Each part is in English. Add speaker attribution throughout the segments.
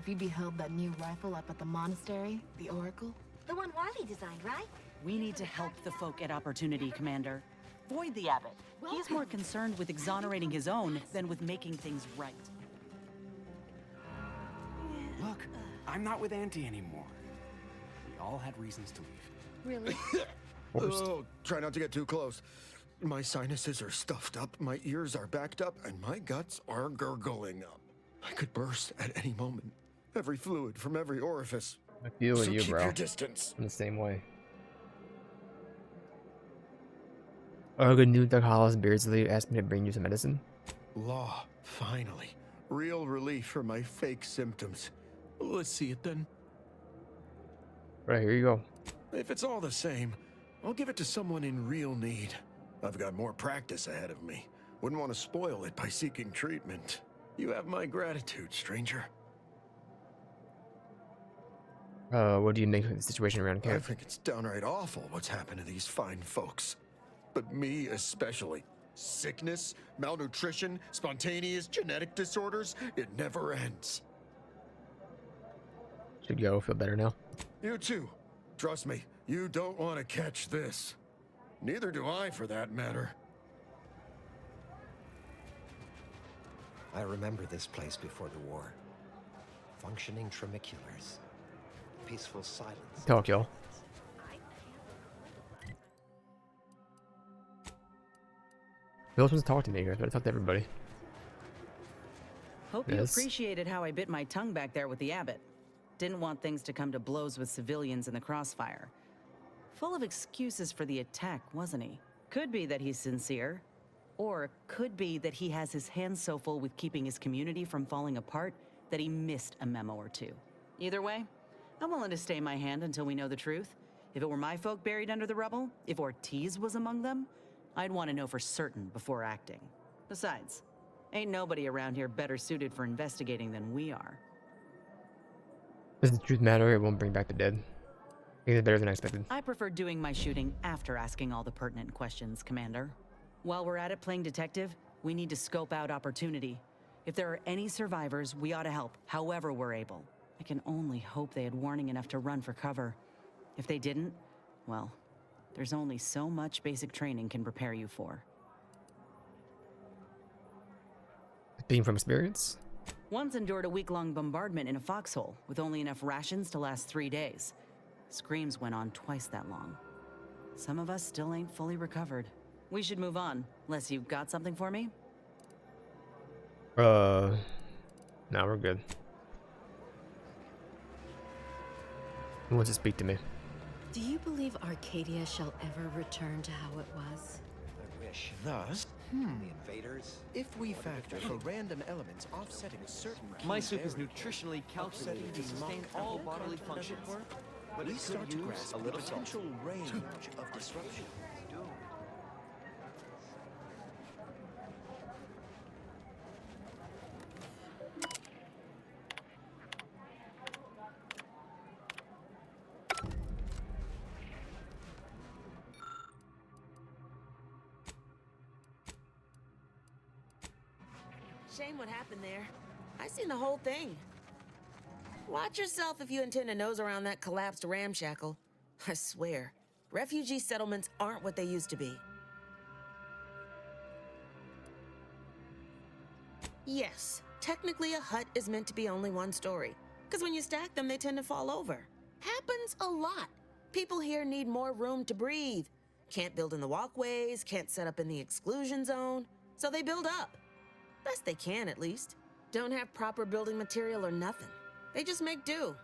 Speaker 1: you beheld that new rifle up at the monastery, the Oracle?
Speaker 2: The one Wily designed, right?
Speaker 3: We need to help the folk at Opportunity, Commander. Void the Abbot. He's more concerned with exonerating his own than with making things right.
Speaker 4: Look, I'm not with Auntie anymore. We all had reasons to leave.
Speaker 2: Really?
Speaker 5: Oh, try not to get too close. My sinuses are stuffed up, my ears are backed up, and my guts are gurgling up. I could burst at any moment. Every fluid from every orifice.
Speaker 6: I feel
Speaker 5: So
Speaker 6: you,
Speaker 5: keep
Speaker 6: bro.
Speaker 5: your distance.
Speaker 6: In the same way. Good news, Doug Hollis Beardsley asked me to bring you some medicine.
Speaker 5: Law, finally. Real relief for my fake symptoms. Let's see it then.
Speaker 6: Right, here you go.
Speaker 5: If it's all the same, I'll give it to someone in real need. I've got more practice ahead of me. Wouldn't want to spoil it by seeking treatment. You have my gratitude, stranger.
Speaker 6: What do you make of the situation around
Speaker 5: I
Speaker 6: camp?
Speaker 5: think it's downright awful what's happened to these fine folks. But me especially. Sickness, malnutrition, spontaneous genetic disorders, it never ends.
Speaker 6: Should go, feel better now.
Speaker 5: You too. Trust me, you don't want to catch this. Neither do I, for that matter.
Speaker 7: I remember this place before the war. Functioning tramiculars. Peaceful silence.
Speaker 6: Talk, y'all. Who else wants to talk to me? You guys better talk to everybody.
Speaker 3: Hope you appreciated how I bit my tongue back there with the Abbot. Didn't want things to come to blows with civilians in the crossfire. Full of excuses for the attack, wasn't he? Could be that he's sincere. Or could be that he has his hands so full with keeping his community from falling apart that he missed a memo or two. Either way, I'm willing to stay my hand until we know the truth. If it were my folk buried under the rubble, if Ortiz was among them, I'd want to know for certain before acting. Besides, ain't nobody around here better suited for investigating than we are.
Speaker 6: Does the truth matter? It won't bring back the dead. I think it's better than I expected.
Speaker 3: I prefer doing my shooting after asking all the pertinent questions, Commander. While we're at it playing detective, we need to scope out Opportunity. If there are any survivors, we ought to help, however we're able. I can only hope they had warning enough to run for cover. If they didn't, well, there's only so much basic training can prepare you for.
Speaker 6: Being from experience?
Speaker 3: Once endured a week-long bombardment in a foxhole with only enough rations to last 3 days. Screams went on twice that long. Some of us still ain't fully recovered. We should move on, unless you've got something for me?
Speaker 6: No, we're good. Who wants to speak to me?
Speaker 8: Do you believe Arcadia shall ever return to how it was?
Speaker 7: I wish.
Speaker 9: Thus,
Speaker 7: The invaders.
Speaker 9: if we factor for random elements offsetting certain key
Speaker 10: My soup is
Speaker 9: variables,
Speaker 10: nutritionally calculated to sustain all bodily functions. But
Speaker 9: we
Speaker 10: it
Speaker 9: start
Speaker 10: could
Speaker 9: to
Speaker 10: use
Speaker 9: grasp
Speaker 10: a
Speaker 9: the
Speaker 10: little salt.
Speaker 9: potential range of disruption.
Speaker 11: Shame what happened there. I seen the whole thing. Watch yourself if you intend to nose around that collapsed ramshackle. I swear, refugee settlements aren't what they used to be. Yes, technically a hut is meant to be only one story. Because when you stack them, they tend to fall over. Happens a lot. People here need more room to breathe. Can't build in the walkways, can't set up in the exclusion zone. So they build up. Best they can, at least. Don't have proper building material or nothing. They just make do.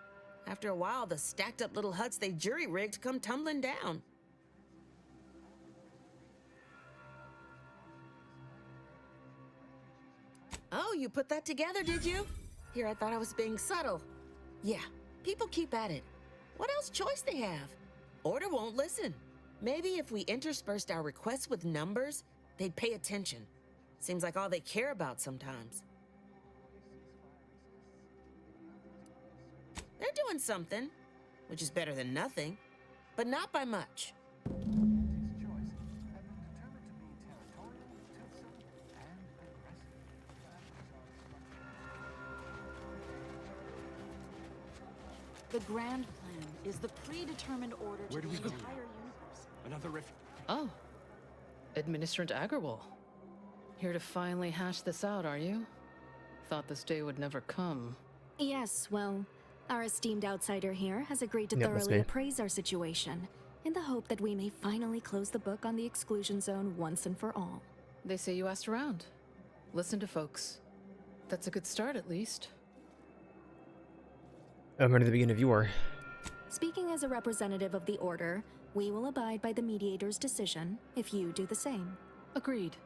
Speaker 11: After a while, the stacked up little huts they jury-rigged come tumbling down. Oh, you put that together, did you? Here, I thought I was being subtle. Yeah, people keep at it. What else choice they have? Order won't listen. Maybe if we interspersed our requests with numbers, they'd pay attention. Seems like all they care about sometimes. They're doing something, which is better than nothing, but not by much.
Speaker 12: The grand plan is the predetermined order
Speaker 4: Where
Speaker 12: to
Speaker 4: do we
Speaker 12: the
Speaker 4: go
Speaker 12: entire
Speaker 4: now?
Speaker 12: universe.
Speaker 4: Another rift.
Speaker 13: Oh. Administrant Agarwal. Here to finally hash this out, are you? Thought this day would never come.
Speaker 8: Yes, well, our esteemed outsider here has agreed to
Speaker 6: Yep, that's
Speaker 8: thoroughly
Speaker 6: me.
Speaker 8: appraise our situation, in the hope that we may finally close the book on the exclusion zone once and for all.
Speaker 13: They say you asked around. Listen to folks. That's a good start, at least.
Speaker 6: I'm ready to begin if you are.
Speaker 8: Speaking as a representative of the Order, we will abide by the Mediator's decision if you do the same.
Speaker 13: Agreed.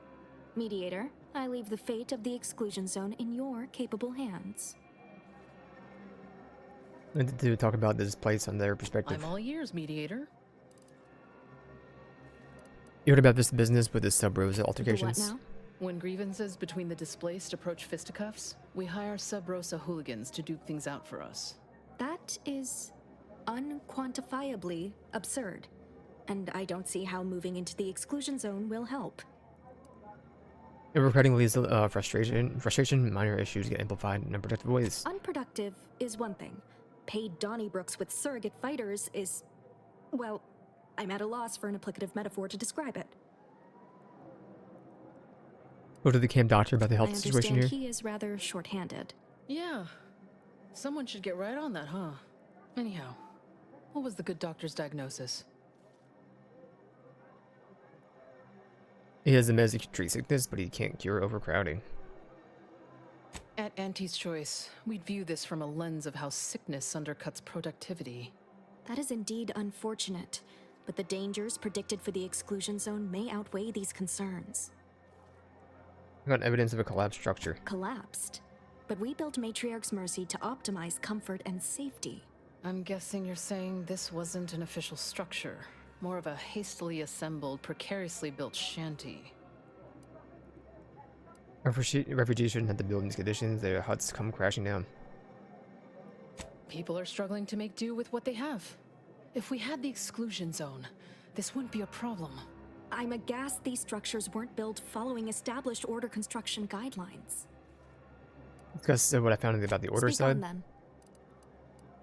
Speaker 8: Mediator, I leave the fate of the exclusion zone in your capable hands.
Speaker 6: I need to talk about this place on their perspective.
Speaker 13: I'm all ears, Mediator.
Speaker 6: You heard about this business with the Sub-Rosa altercations?
Speaker 8: The what now?
Speaker 13: When grievances between the displaced approach fisticuffs, we hire Sub-Rosa hooligans to duke things out for us.
Speaker 8: That is unquantifiably absurd, and I don't see how moving into the exclusion zone will help.
Speaker 6: Overcrowding leads to frustration, minor issues get amplified in unproductive ways.
Speaker 8: Unproductive is one thing. Paid Donnybrooks with surrogate fighters is... well, I'm at a loss for an applicative metaphor to describe it.
Speaker 6: Go to the camp doctor about the health
Speaker 8: I
Speaker 6: situation
Speaker 8: understand
Speaker 6: here.
Speaker 8: he is rather short-handed.
Speaker 13: Yeah. Someone should get right on that, huh? Anyhow, what was the good doctor's diagnosis?
Speaker 6: He has the meds to treat sickness, but he can't cure overcrowding.
Speaker 13: At Auntie's Choice, we'd view this from a lens of how sickness undercuts productivity.
Speaker 8: That is indeed unfortunate, but the dangers predicted for the exclusion zone may outweigh these concerns.
Speaker 6: I got evidence of a collapsed structure.
Speaker 8: Collapsed. But we built Matriarch's Mercy to optimize comfort and safety.
Speaker 13: I'm guessing you're saying this wasn't an official structure, more of a hastily assembled, precariously built shanty.
Speaker 6: Refugees shouldn't have to build in these conditions. Their huts come crashing down.
Speaker 13: People are struggling to make do with what they have. If we had the exclusion zone, this wouldn't be a problem.
Speaker 8: I'm aghast these structures weren't built following established Order construction guidelines.
Speaker 6: Discuss what I found about the Order
Speaker 8: Speak
Speaker 6: side.
Speaker 8: on, then.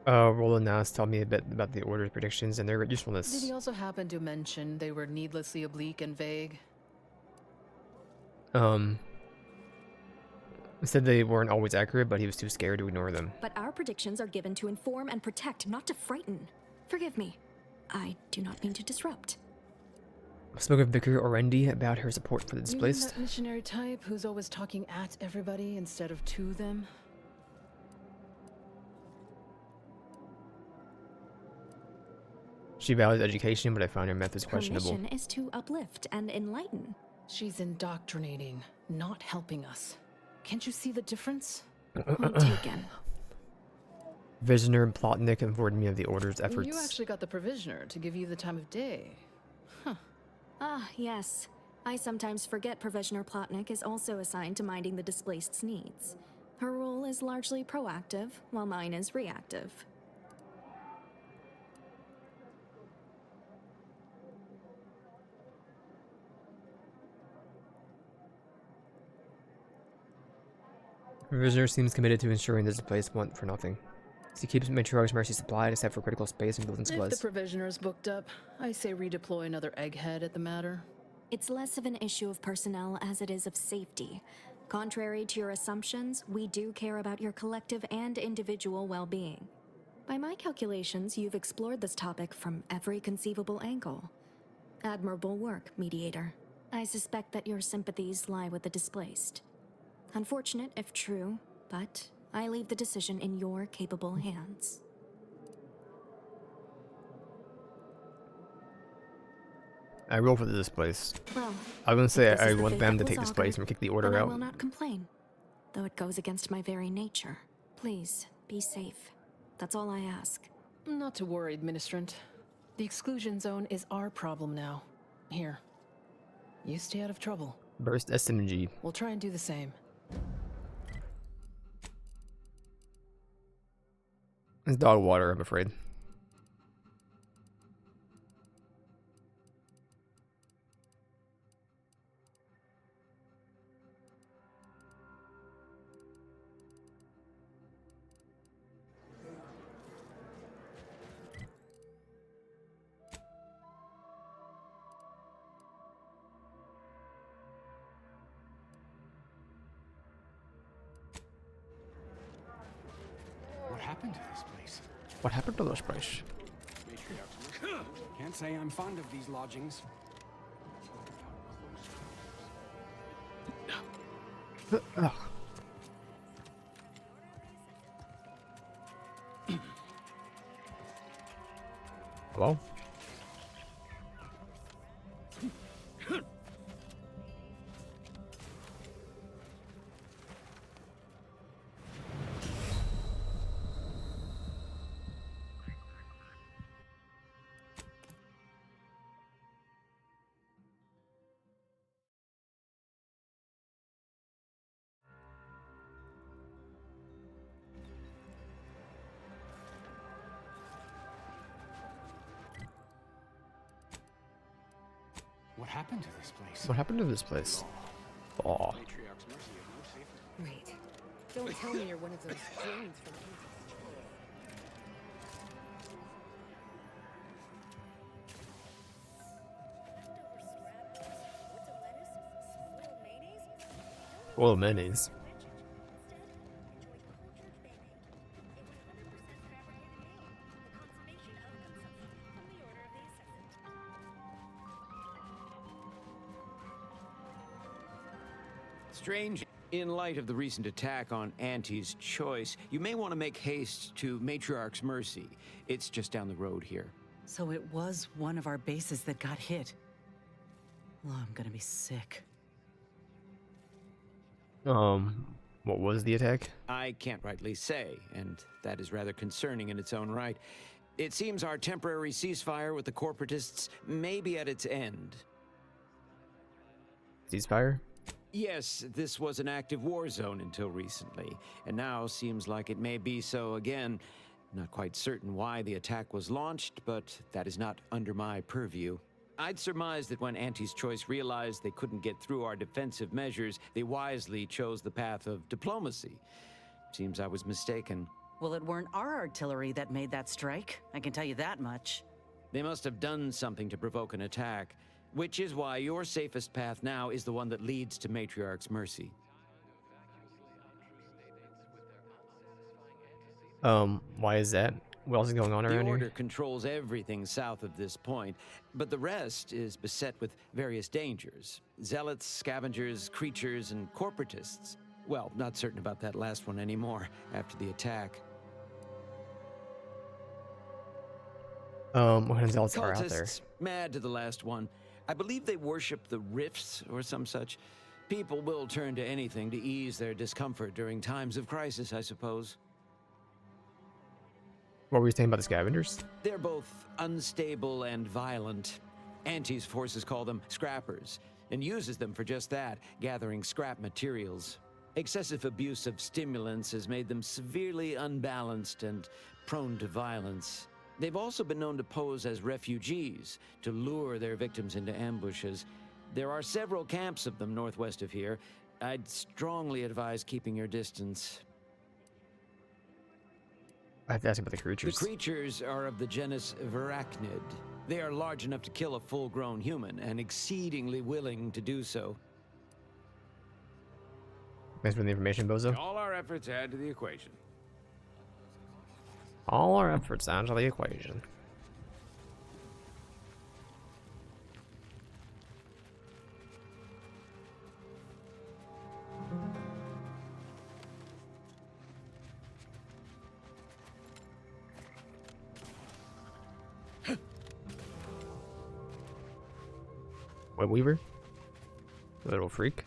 Speaker 6: Roland Nass told me a bit about the Order's predictions and their usefulness.
Speaker 13: Did he also happen to mention they were needlessly oblique and vague?
Speaker 6: Said they weren't always accurate, but he was too scared to ignore them.
Speaker 8: But our predictions are given to inform and protect, not to frighten. Forgive me. I do not mean to disrupt.
Speaker 6: I spoke with Vicar Orendi about her support for the
Speaker 13: You mean
Speaker 6: displaced.
Speaker 13: that missionary type who's always talking at everybody instead of to them?
Speaker 6: She values education, but I found her methods
Speaker 8: Her
Speaker 6: questionable.
Speaker 8: mission is to uplift and enlighten.
Speaker 13: She's indoctrinating, not helping us. Can't you see the difference?
Speaker 8: Point taken.
Speaker 6: Visioner Plotnik informed me of the Order's efforts.
Speaker 13: You actually got the Provisioner to give you the time of day. Huh.
Speaker 8: Ah, yes. I sometimes forget Provisioner Plotnik is also assigned to minding the displaced's needs. Her role is largely proactive, while mine is reactive.
Speaker 6: Visioner seems committed to ensuring the displaced want for nothing. He keeps Matriarch's Mercy supplied except for critical space and building
Speaker 13: If
Speaker 6: supplies.
Speaker 13: the Provisioner's booked up, I say redeploy another egghead at the matter.
Speaker 8: It's less of an issue of personnel as it is of safety. Contrary to your assumptions, we do care about your collective and individual well-being. By my calculations, you've explored this topic from every conceivable angle. Admirable work, Mediator. I suspect that your sympathies lie with the displaced. Unfortunate if true, but I leave the decision in your capable hands.
Speaker 6: I roll for the displaced.
Speaker 8: Well,
Speaker 6: I wouldn't say
Speaker 8: if this
Speaker 6: I
Speaker 8: is the
Speaker 6: want
Speaker 8: fate
Speaker 6: them
Speaker 8: that
Speaker 6: to take
Speaker 8: was
Speaker 6: this place
Speaker 8: augured,
Speaker 6: and kick the Order
Speaker 8: then
Speaker 6: out.
Speaker 8: I will not complain, though it goes against my very nature. Please, be safe. That's all I ask.
Speaker 13: Not to worry, Administrant. The exclusion zone is our problem now. Here. You stay out of trouble.
Speaker 6: Burst SMG.
Speaker 13: We'll try and do the same.
Speaker 6: It's dog water, I'm afraid. What happened to this place?
Speaker 4: Can't say I'm fond of these lodgings.
Speaker 6: Ugh. Hello?
Speaker 4: What happened to this place?
Speaker 6: What happened to this place? Oh.
Speaker 14: Wait. Don't tell me you're one of those drones from
Speaker 6: Well, mayonnaise.
Speaker 15: Strange. In light of the recent attack on Auntie's Choice, you may want to make haste to Matriarch's Mercy. It's just down the road here.
Speaker 3: So it was one of our bases that got hit. Oh, I'm gonna be sick.
Speaker 6: What was the attack?
Speaker 15: I can't rightly say, and that is rather concerning in its own right. It seems our temporary ceasefire with the corporatists may be at its end.
Speaker 6: Ceasefire?
Speaker 15: Yes, this was an active war zone until recently, and now seems like it may be so again. Not quite certain why the attack was launched, but that is not under my purview. I'd surmise that when Auntie's Choice realized they couldn't get through our defensive measures, they wisely chose the path of diplomacy. Seems I was mistaken.
Speaker 3: Well, it weren't our artillery that made that strike. I can tell you that much.
Speaker 15: They must have done something to provoke an attack, which is why your safest path now is the one that leads to Matriarch's Mercy.
Speaker 6: Why is that? What else is going on around
Speaker 15: The Order
Speaker 6: here?
Speaker 15: controls everything south of this point, but the rest is beset with various dangers. Zealots, scavengers, creatures, and corporatists. Well, not certain about that last one anymore after the attack.
Speaker 6: What kind of zealots are out there?
Speaker 15: Cultists, mad to the last one. I believe they worship the rifts or some such. People will turn to anything to ease their discomfort during times of crisis, I suppose.
Speaker 6: What were you saying about the scavengers?
Speaker 15: They're both unstable and violent. Auntie's forces call them scrappers, and uses them for just that, gathering scrap materials. Excessive abuse of stimulants has made them severely unbalanced and prone to violence. They've also been known to pose as refugees, to lure their victims into ambushes. There are several camps of them northwest of here. I'd strongly advise keeping your distance.
Speaker 6: I have to ask about the creatures.
Speaker 15: The creatures are of the genus Verachnid. They are large enough to kill a full-grown human, and exceedingly willing to do so.
Speaker 6: Thanks for the information, Bozo.
Speaker 16: All our efforts add to the equation.
Speaker 6: All our efforts add to the equation. Web Weaver? Little freak.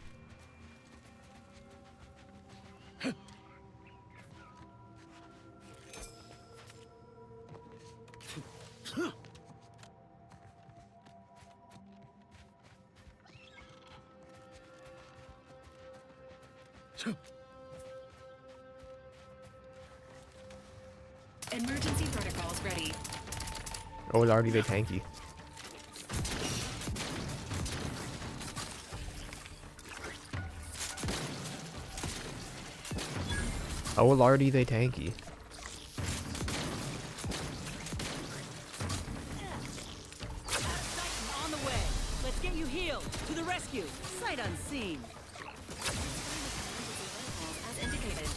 Speaker 17: Emergency protocols ready.
Speaker 6: Oh, it's already very tanky. Oh, lordy, they tanky.
Speaker 12: On the way. Let's get you healed. To the rescue. Sight unseen.
Speaker 17: As indicated.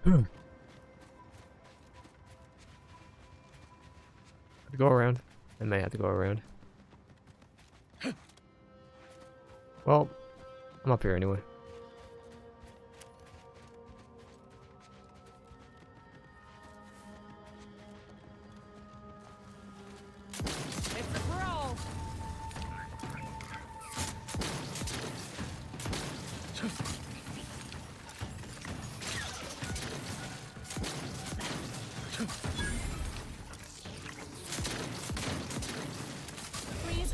Speaker 6: To go around. I may have to go around. Well, I'm up here anyway.
Speaker 12: It's a pro.
Speaker 17: Please.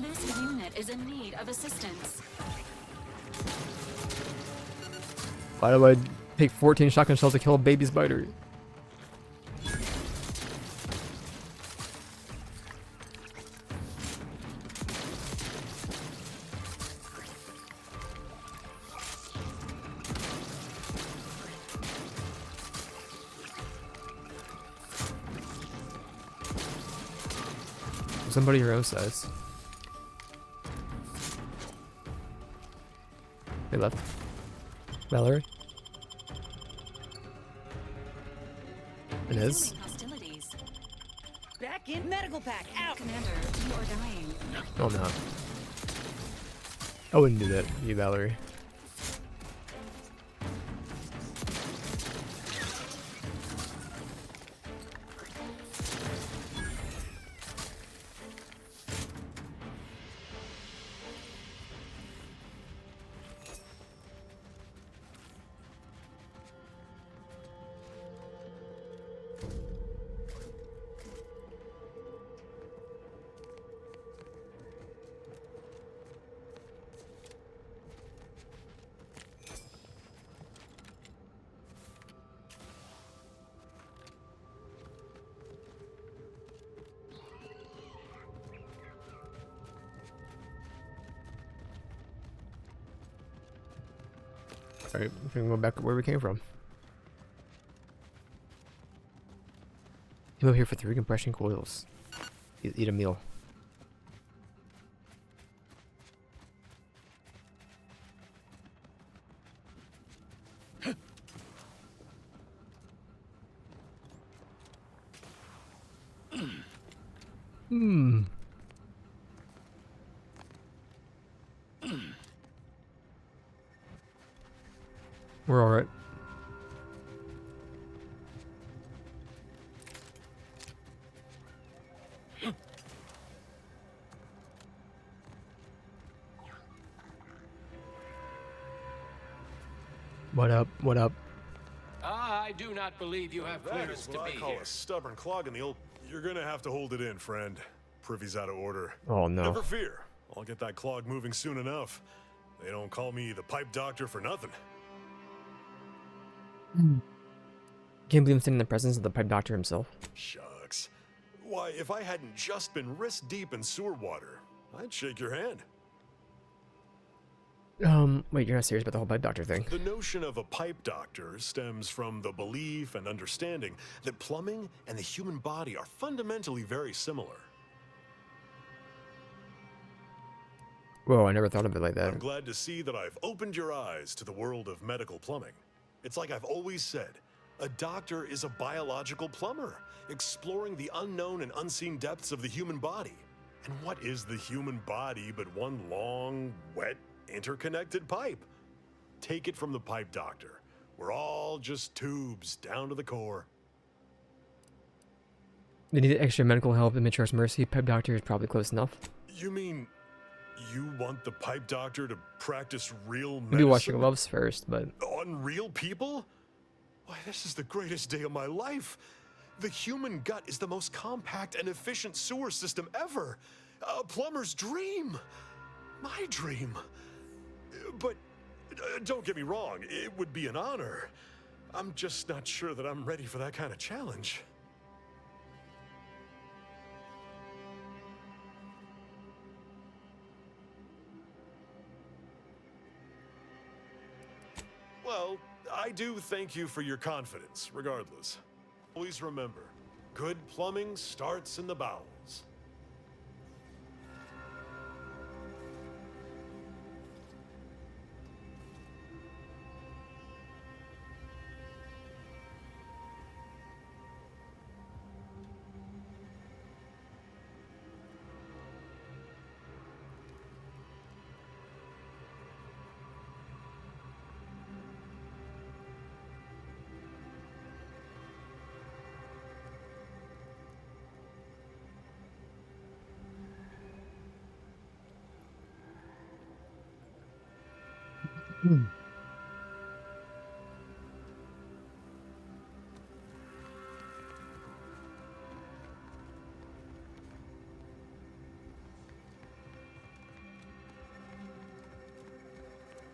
Speaker 17: This unit is in need of assistance.
Speaker 6: Why do I take 14 shotgun shells to kill a baby spider? Somebody your own size. They left. Valerie? Inez?
Speaker 17: Hostilities.
Speaker 12: Back in medical pack. Out.
Speaker 17: Commander, you are dying.
Speaker 6: No, I'm not. I wouldn't do that, you Valerie. Alright, we can go back to where we came from. Came up here for 3 compression coils. Eat a meal. Hmm. We're all right. What up? What up?
Speaker 18: I do not believe you have
Speaker 19: That
Speaker 18: clearance
Speaker 19: is
Speaker 18: to
Speaker 19: what
Speaker 18: be
Speaker 19: I call
Speaker 18: here.
Speaker 19: a stubborn clog in the old... You're gonna have to hold it in, friend. Privy's out of order.
Speaker 6: Oh, no.
Speaker 19: Never fear. I'll get that clog moving soon enough. They don't call me the pipe doctor for nothing.
Speaker 6: Can't believe I'm sitting in the presence of the pipe doctor himself.
Speaker 19: Shucks. Why, if I hadn't just been wrist deep in sewer water, I'd shake your hand.
Speaker 6: Wait, you're not serious about the whole pipe doctor thing?
Speaker 19: The notion of a pipe doctor stems from the belief and understanding that plumbing and the human body are fundamentally very similar.
Speaker 6: Whoa, I never thought of it like that.
Speaker 19: I'm glad to see that I've opened your eyes to the world of medical plumbing. It's like I've always said, a doctor is a biological plumber, exploring the unknown and unseen depths of the human body. And what is the human body but one long, wet, interconnected pipe? Take it from the pipe doctor. We're all just tubes down to the core.
Speaker 6: They need extra medical help in Majora's Mercy. Pipe doctor is probably close enough.
Speaker 19: You mean you want the pipe doctor to practice real medicine?
Speaker 6: Maybe wash your gloves first, but...
Speaker 19: On real people? Why, this is the greatest day of my life. The human gut is the most compact and efficient sewer system ever. A plumber's dream. My dream. But don't get me wrong, it would be an honor. I'm just not sure that I'm ready for that kind of challenge. Well, I do thank you for your confidence, regardless. Always remember, good plumbing starts in the bowels.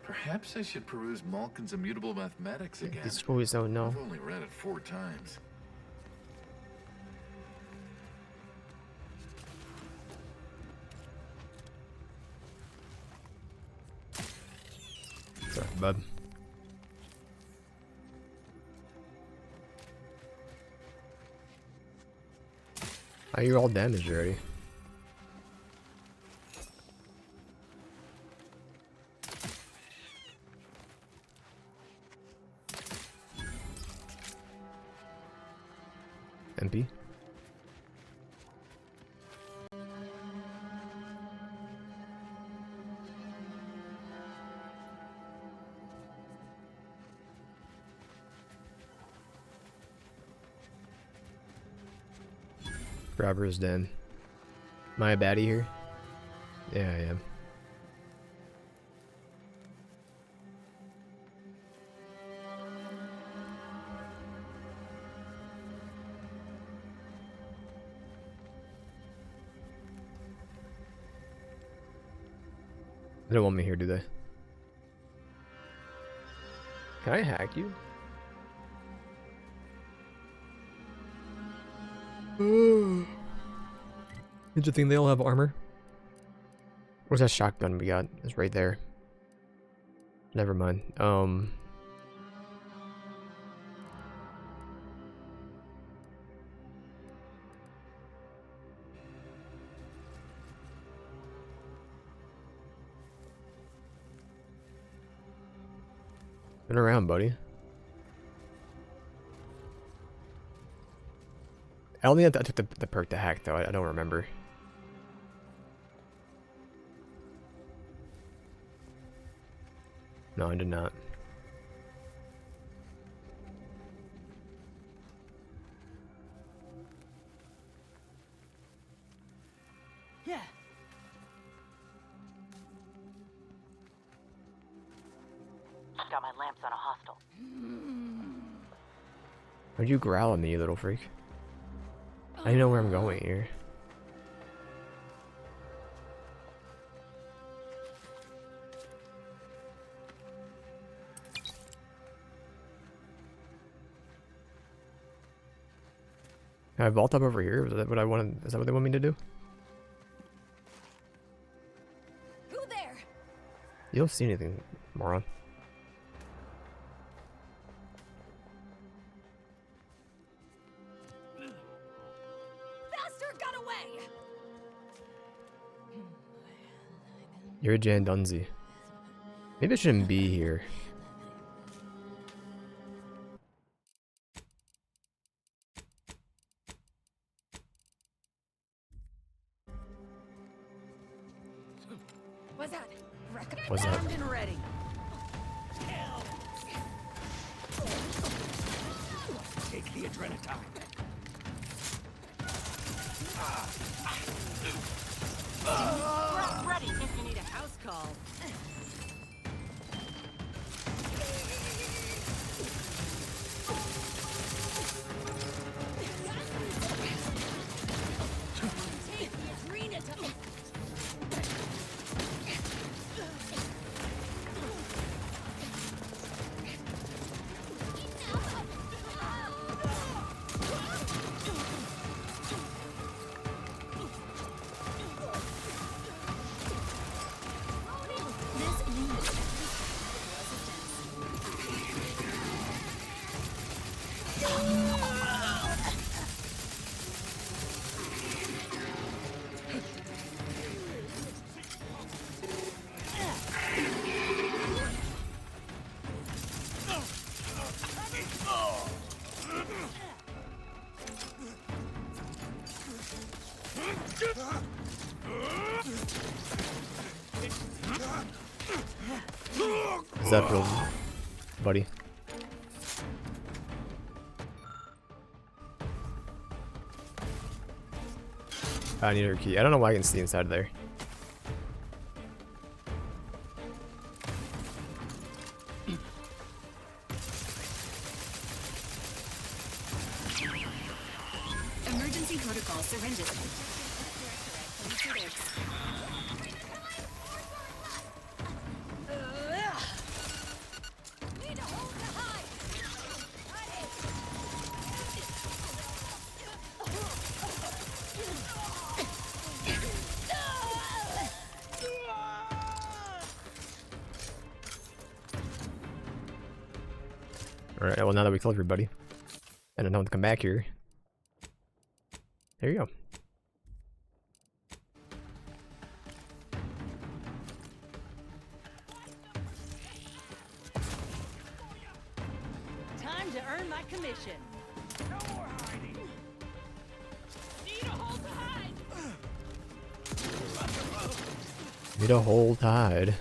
Speaker 20: Perhaps I should peruse Malkin's Immutable Mathematics again.
Speaker 6: These always don't know.
Speaker 20: I've only read it 4 times.
Speaker 6: Sorry, bud. Oh, you're all damaged already. MP. Robber's Den. Am I a baddie here? Yeah, I am. They don't want me here, do they? Can I hack you? Did you think they all have armor? Where's that shotgun we got? It's right there. Never mind. Been around, buddy. I don't think I took the perk to hack, though. I don't remember. No, I did not.
Speaker 12: Yeah.
Speaker 3: Got my lamps on a hostile.
Speaker 6: Why'd you growl at me, you little freak? I know where I'm going here. Can I vault up over here? Is that what I wanted? Is that what they want me to do?
Speaker 14: Who there?
Speaker 6: You don't see anything, moron.
Speaker 14: Faster, got away!
Speaker 6: You're a Jan Dunzy. Maybe I shouldn't be here.
Speaker 14: What's that?
Speaker 6: What's that?
Speaker 12: Armed and ready.
Speaker 18: Take the adrenatine.
Speaker 12: We're ready if you need a house call.
Speaker 14: Take the arena to...
Speaker 6: Is that real, buddy? I need her key. I don't know why I can see inside there.
Speaker 17: syringes.
Speaker 6: Alright, well, now that we killed everybody, and I don't have to come back here. There you go.
Speaker 12: Time to earn my commission. No more hiding. Need a hold to hide.
Speaker 6: Need a hold tide.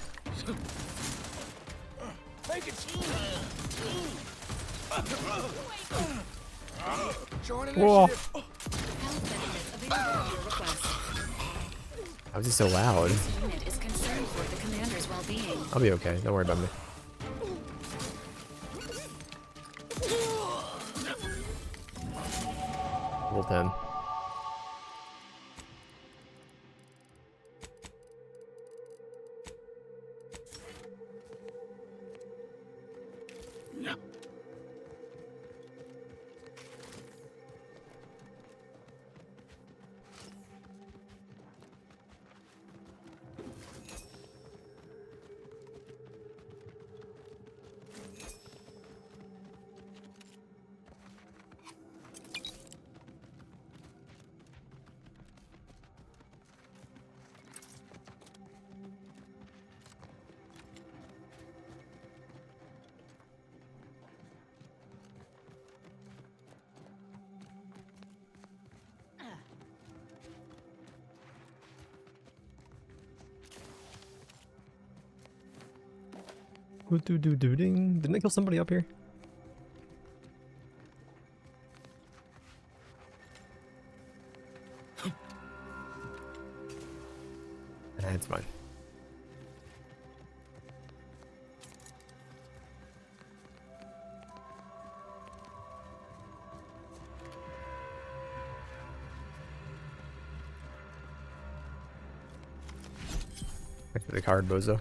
Speaker 18: Make it
Speaker 6: Whoa. How is he so loud?
Speaker 17: Unit is concerned for the commander's well-being.
Speaker 6: I'll be okay. Don't worry about me. Level 10. Ding. Didn't I kill somebody up here? That's fine. Thanks for the card, bozo.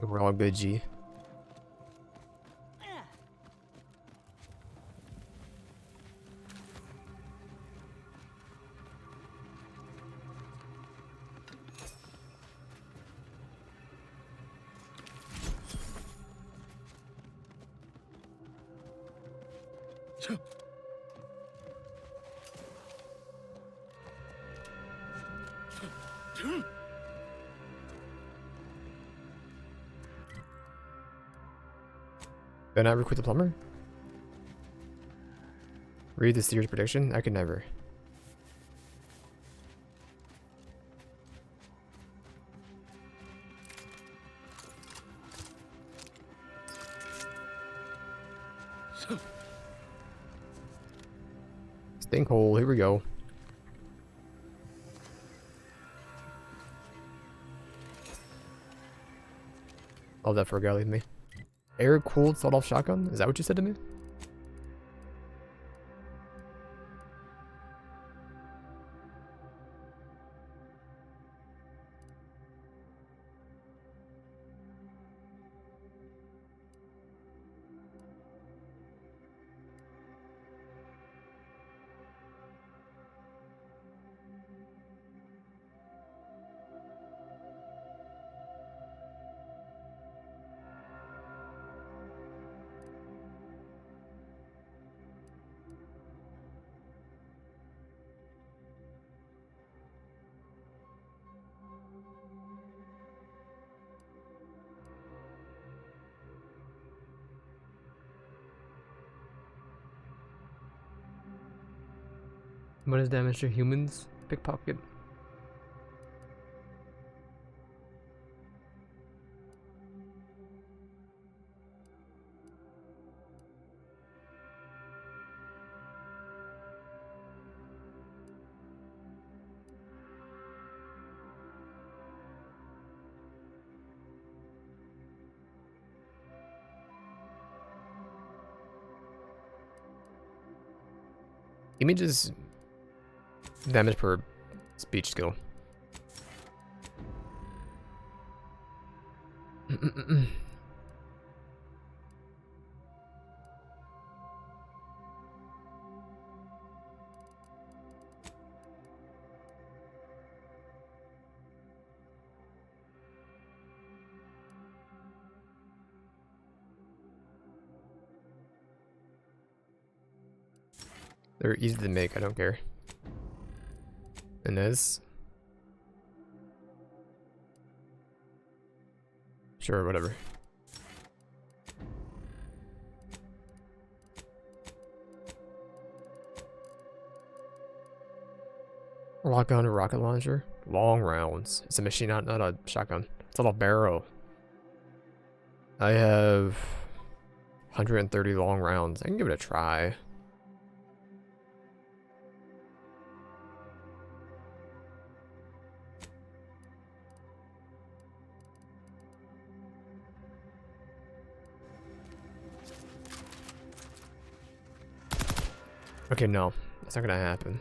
Speaker 6: We're all good, G. Can I recruit the plumber? Read the seer's prediction? I could never. Stinkhole, here we go. Love that for a guy like me. Air-cooled sawed-off shotgun? Is that what you said to me? What is damage to humans? Pickpocket. Images damage per speech skill. They're easy to make, I don't care. And this? Sure, whatever. Lock gun or rocket launcher? Long rounds. It's a machine, not a shotgun. It's a little barrel. I have 130 long rounds. I can give it a try. Okay, no, that's not gonna happen.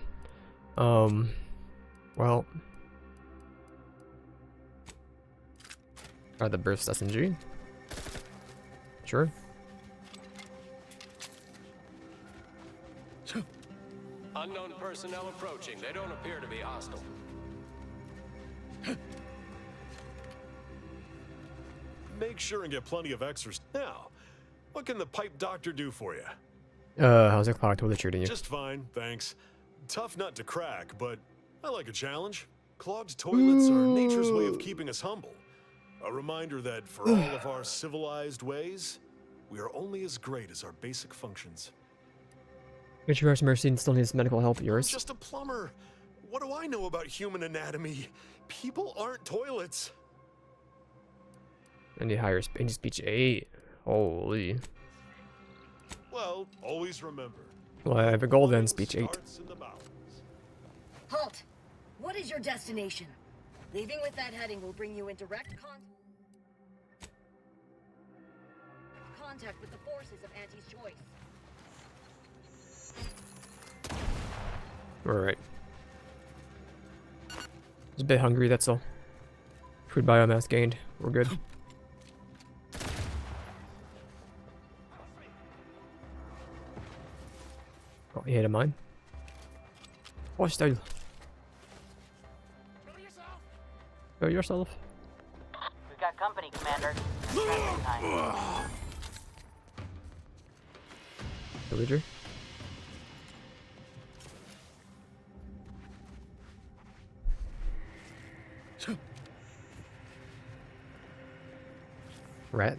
Speaker 6: Well, try the burst SMG. Sure.
Speaker 21: Unknown personnel approaching. They don't appear to be hostile.
Speaker 19: Make sure and get plenty of exercise. Now, what can the pipe doctor do for you?
Speaker 6: How's the clock toilet treating you?
Speaker 19: Just fine, thanks. Tough nut to crack, but I like a challenge. Clogged toilets are nature's way of keeping us humble. A reminder that for all of our civilized ways, we are only as great as our basic functions.
Speaker 6: Matriarch Mercy still needs medical help.
Speaker 19: I'm
Speaker 6: Yours?
Speaker 19: just a plumber. What do I know about human anatomy? People aren't toilets.
Speaker 6: I need higher speech 8. Holy.
Speaker 19: Well, always remember.
Speaker 6: Well, I have a golden speech 8.
Speaker 22: Halt! What is your destination? Leaving with that heading will bring you in direct contact with the forces of Auntie's choice.
Speaker 6: Alright. Just a bit hungry, that's all. Food biomass gained. We're good. Oh, he hit a mine. Watch style. Go yourself.
Speaker 3: We've got company, Commander.
Speaker 6: Villager. Rat.